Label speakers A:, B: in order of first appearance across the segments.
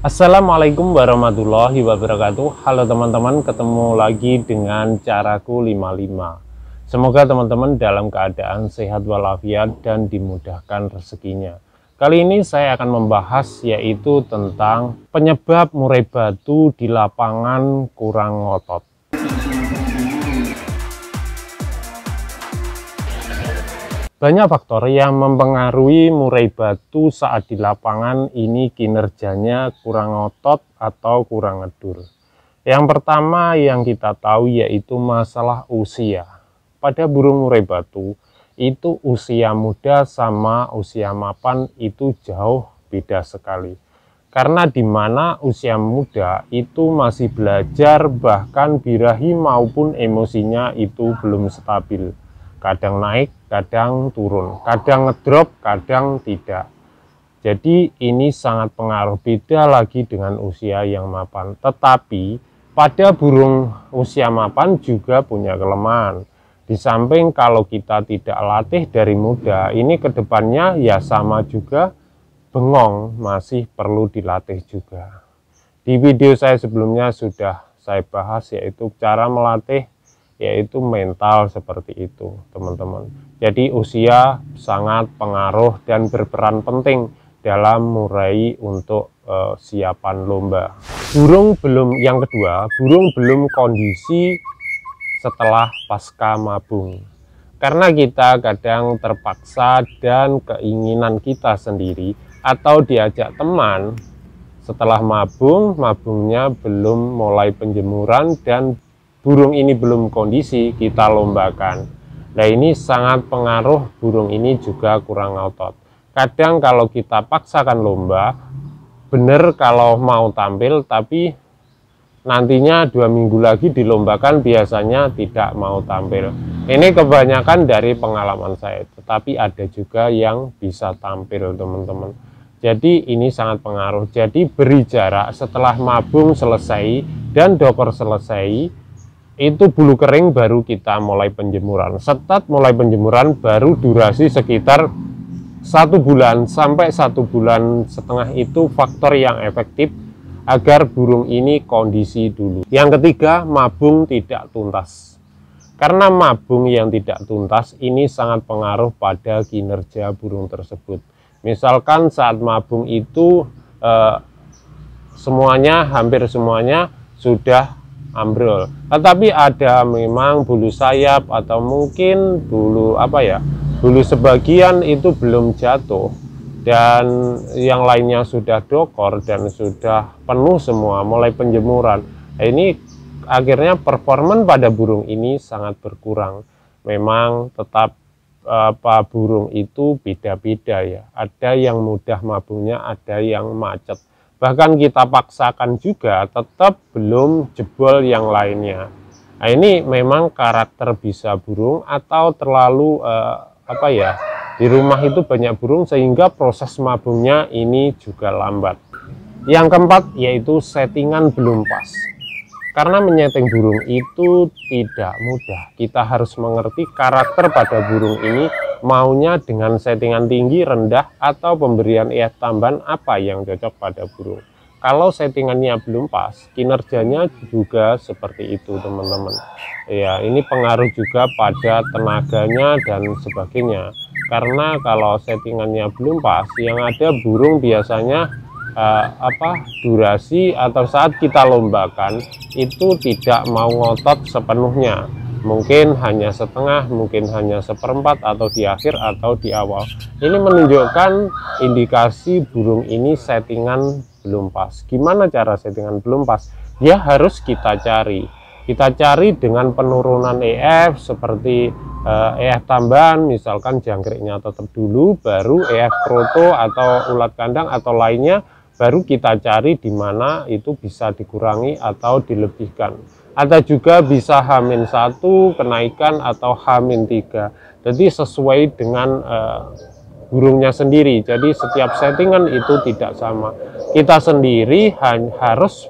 A: Assalamualaikum warahmatullahi wabarakatuh. Halo teman-teman, ketemu lagi dengan Caraku 55. Semoga teman-teman dalam keadaan sehat walafiat dan dimudahkan rezekinya. Kali ini saya akan membahas yaitu tentang penyebab murai batu di lapangan kurang ngotot. Banyak faktor yang mempengaruhi murai batu saat di lapangan ini kinerjanya kurang ngotot atau kurang ngedur. Yang pertama yang kita tahu yaitu masalah usia. Pada burung murai batu itu usia muda sama usia mapan itu jauh beda sekali. Karena di mana usia muda itu masih belajar, bahkan birahi maupun emosinya itu belum stabil. Kadang naik, kadang turun, kadang ngedrop, kadang tidak. Jadi ini sangat pengaruh, beda lagi dengan usia yang mapan. Tetapi pada burung usia mapan juga punya kelemahan. Di samping kalau kita tidak latih dari muda, ini kedepannya ya sama juga, bengong masih perlu dilatih juga. Di video saya sebelumnya sudah saya bahas yaitu cara melatih yaitu mental seperti itu teman-teman. Jadi usia sangat pengaruh dan berperan penting dalam murai untuk siapan lomba. Yang kedua, burung belum kondisi setelah pasca mabung. Karena kita kadang terpaksa dan keinginan kita sendiri atau diajak teman setelah mabungnya belum mulai penjemuran dan burung ini belum kondisi, kita lombakan. Nah ini sangat pengaruh, burung ini juga kurang ngotot. Kadang kalau kita paksakan lomba, bener kalau mau tampil, tapi nantinya 2 minggu lagi dilombakan biasanya tidak mau tampil. Ini kebanyakan dari pengalaman saya, tetapi ada juga yang bisa tampil teman-teman. Jadi ini sangat pengaruh. Jadi beri jarak setelah mabung selesai dan dokor selesai, itu bulu kering baru kita mulai penjemuran. Setelah mulai penjemuran baru durasi sekitar 1 bulan sampai 1,5 bulan itu faktor yang efektif agar burung ini kondisi dulu. Yang ketiga, mabung tidak tuntas. Karena mabung yang tidak tuntas ini sangat pengaruh pada kinerja burung tersebut. Misalkan saat mabung itu hampir semuanya sudah ambrol, tetapi ada memang bulu sayap atau mungkin bulu sebagian itu belum jatuh dan yang lainnya sudah dokor dan sudah penuh semua mulai penjemuran. Nah, ini akhirnya performan pada burung ini sangat berkurang. Memang tetap burung itu beda-beda ya, ada yang mudah mabungnya, ada yang macet. Bahkan kita paksakan juga tetap belum jebol yang lainnya. Nah ini memang karakter bisa burung atau terlalu di rumah itu banyak burung sehingga proses mabungnya ini juga lambat. Yang keempat yaitu settingan belum pas. Karena menyeting burung itu tidak mudah. Kita harus mengerti karakter pada burung ini maunya dengan settingan tinggi, rendah, atau pemberian tambahan apa yang cocok pada burung. Kalau settingannya belum pas, kinerjanya juga seperti itu teman-teman. Ya, ini pengaruh juga pada tenaganya dan sebagainya. Karena kalau settingannya belum pas, yang ada burung biasanya durasi atau saat kita lombakan itu tidak mau ngotot sepenuhnya, mungkin hanya setengah, mungkin hanya seperempat, atau di akhir atau di awal. Ini menunjukkan indikasi burung ini settingan belum pas. Gimana cara settingan belum pas? Ya harus kita cari dengan penurunan EF seperti EF tambahan, misalkan jangkriknya tetap dulu, baru EF proto atau ulat kandang atau lainnya baru kita cari di mana itu bisa dikurangi atau dilebihkan. Ada juga bisa H-1 kenaikan atau H-3. Jadi sesuai dengan burungnya sendiri. Jadi setiap settingan itu tidak sama. Kita sendiri harus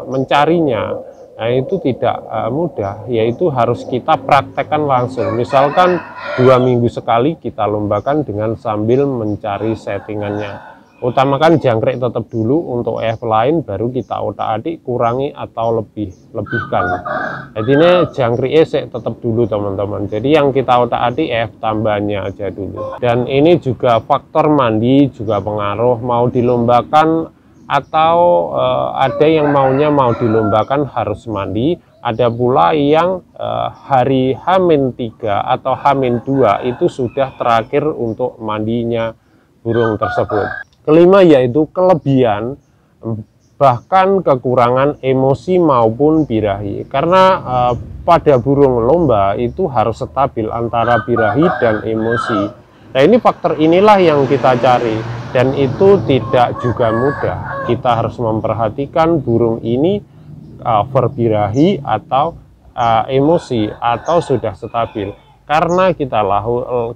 A: mencarinya. Nah itu tidak mudah, yaitu harus kita praktekkan langsung. Misalkan 2 minggu sekali kita lombakan dengan sambil mencari settingannya. utamakan jangkrik tetap dulu, untuk EF lain baru kita otak-atik, kurangi atau lebihkan. Jadi ini jangkriknya tetap dulu teman-teman, jadi yang kita otak-atik EF tambahannya aja dulu. Dan ini juga faktor mandi juga pengaruh, mau dilombakan atau ada yang maunya mau dilombakan harus mandi, ada pula yang hari H-3 atau H-2 itu sudah terakhir untuk mandinya burung tersebut. Kelima yaitu kelebihan bahkan kekurangan emosi maupun birahi, karena pada burung lomba itu harus stabil antara birahi dan emosi. Nah, ini faktor inilah yang kita cari, dan itu tidak juga mudah. Kita harus memperhatikan burung ini berbirahi atau emosi atau sudah stabil, karena kita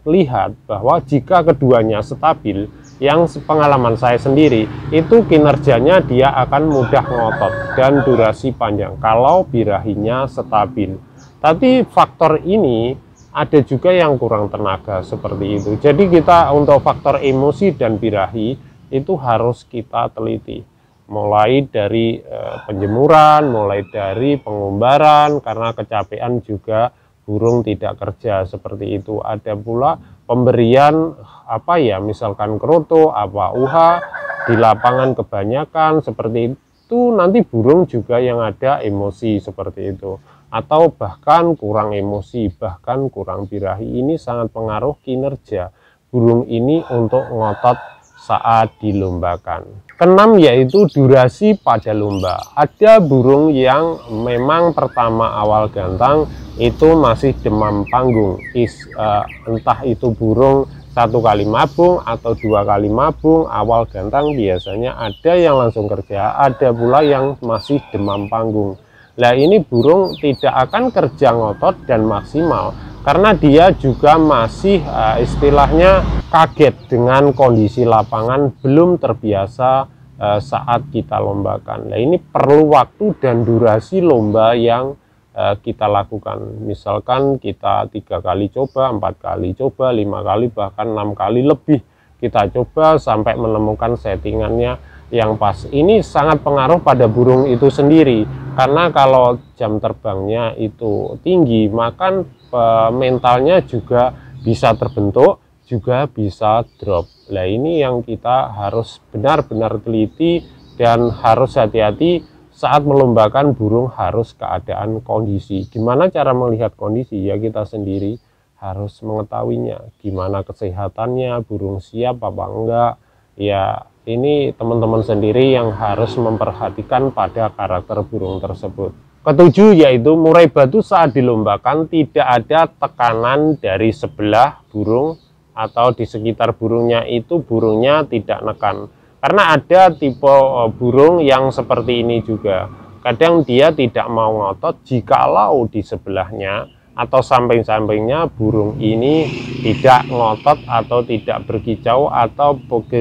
A: lihat bahwa jika keduanya stabil, yang pengalaman saya sendiri itu kinerjanya dia akan mudah ngotot dan durasi panjang kalau birahinya stabil. Tapi faktor ini ada juga yang kurang tenaga seperti itu. Jadi kita untuk faktor emosi dan birahi itu harus kita teliti, mulai dari penjemuran, mulai dari pengumbaran, karena kecapean juga burung tidak kerja seperti itu. Ada pula pemberian misalkan kroto, UH di lapangan kebanyakan seperti itu, nanti burung juga yang ada emosi seperti itu, atau bahkan kurang emosi, bahkan kurang birahi. Ini sangat pengaruh kinerja burung ini untuk ngotot saat dilombakan. Keenam yaitu durasi pada lomba. Ada burung yang memang pertama awal gantang itu masih demam panggung, entah itu burung 1 kali mabung atau 2 kali mabung awal gantang, biasanya ada yang langsung kerja, ada pula yang masih demam panggung. Nah, ini burung tidak akan kerja ngotot dan maksimal karena dia juga masih istilahnya kaget dengan kondisi lapangan, belum terbiasa saat kita lombakan. Nah, ini perlu waktu dan durasi lomba yang kita lakukan. Misalkan kita 3 kali coba, 4 kali coba, 5 kali, bahkan 6 kali lebih kita coba sampai menemukan settingannya yang pas. Ini sangat pengaruh pada burung itu sendiri, karena kalau jam terbangnya itu tinggi, maka mentalnya juga bisa terbentuk, juga bisa drop. Nah, ini yang kita harus benar-benar teliti dan harus hati-hati saat melombakan burung, harus keadaan kondisi. Gimana cara melihat kondisi? Ya kita sendiri harus mengetahuinya. Gimana kesehatannya, burung siap apa enggak. Ya ini teman-teman sendiri yang harus memperhatikan pada karakter burung tersebut. Ketujuh yaitu murai batu saat dilombakan tidak ada tekanan dari sebelah burung atau di sekitar burungnya, itu burungnya tidak nekan. Karena ada tipe burung yang seperti ini juga. Kadang dia tidak mau ngotot jikalau di sebelahnya atau samping-sampingnya burung ini tidak ngotot atau tidak berkicau atau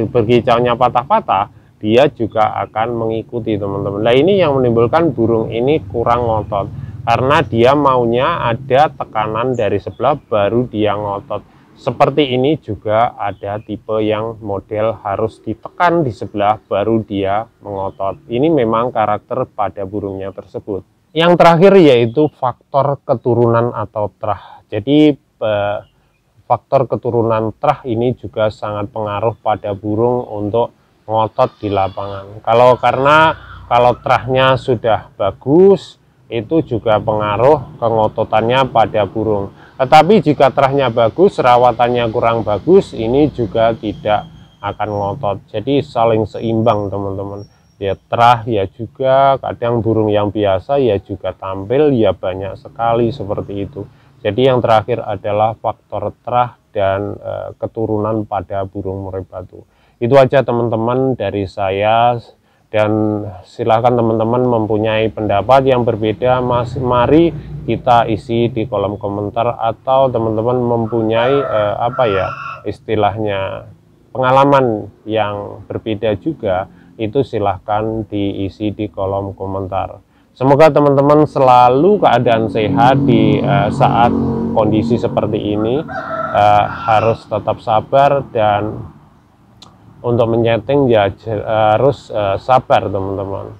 A: berkicaunya patah-patah, dia juga akan mengikuti teman-teman. Nah, ini yang menimbulkan burung ini kurang ngotot, karena dia maunya ada tekanan dari sebelah baru dia ngotot. Seperti ini juga ada tipe yang model harus ditekan di sebelah baru dia mengotot. Ini memang karakter pada burungnya tersebut. Yang terakhir yaitu faktor keturunan atau terah. Jadi faktor keturunan terah ini juga sangat pengaruh pada burung untuk ngotot di lapangan. Kalau terahnya sudah bagus, itu juga pengaruh kengototannya pada burung. Tetapi jika terahnya bagus, rawatannya kurang bagus, ini juga tidak akan ngotot. Jadi saling seimbang teman-teman. Ya terah ya juga, kadang burung yang biasa ya juga tampil ya banyak sekali seperti itu. Jadi yang terakhir adalah faktor terah dan keturunan pada burung murai batu. Itu aja teman-teman dari saya. Dan silakan teman-teman mempunyai pendapat yang berbeda, mari kita isi di kolom komentar, atau teman-teman mempunyai istilahnya pengalaman yang berbeda juga, itu silahkan diisi di kolom komentar. Semoga teman-teman selalu keadaan sehat di saat kondisi seperti ini. Harus tetap sabar dan Untuk menyeting ya harus sabar teman-teman.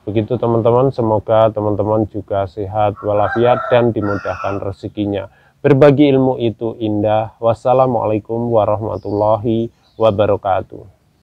A: Begitu teman-teman, semoga teman-teman juga sehat walafiat dan dimudahkan rezekinya. Berbagi ilmu itu indah. Wassalamualaikum warahmatullahi wabarakatuh.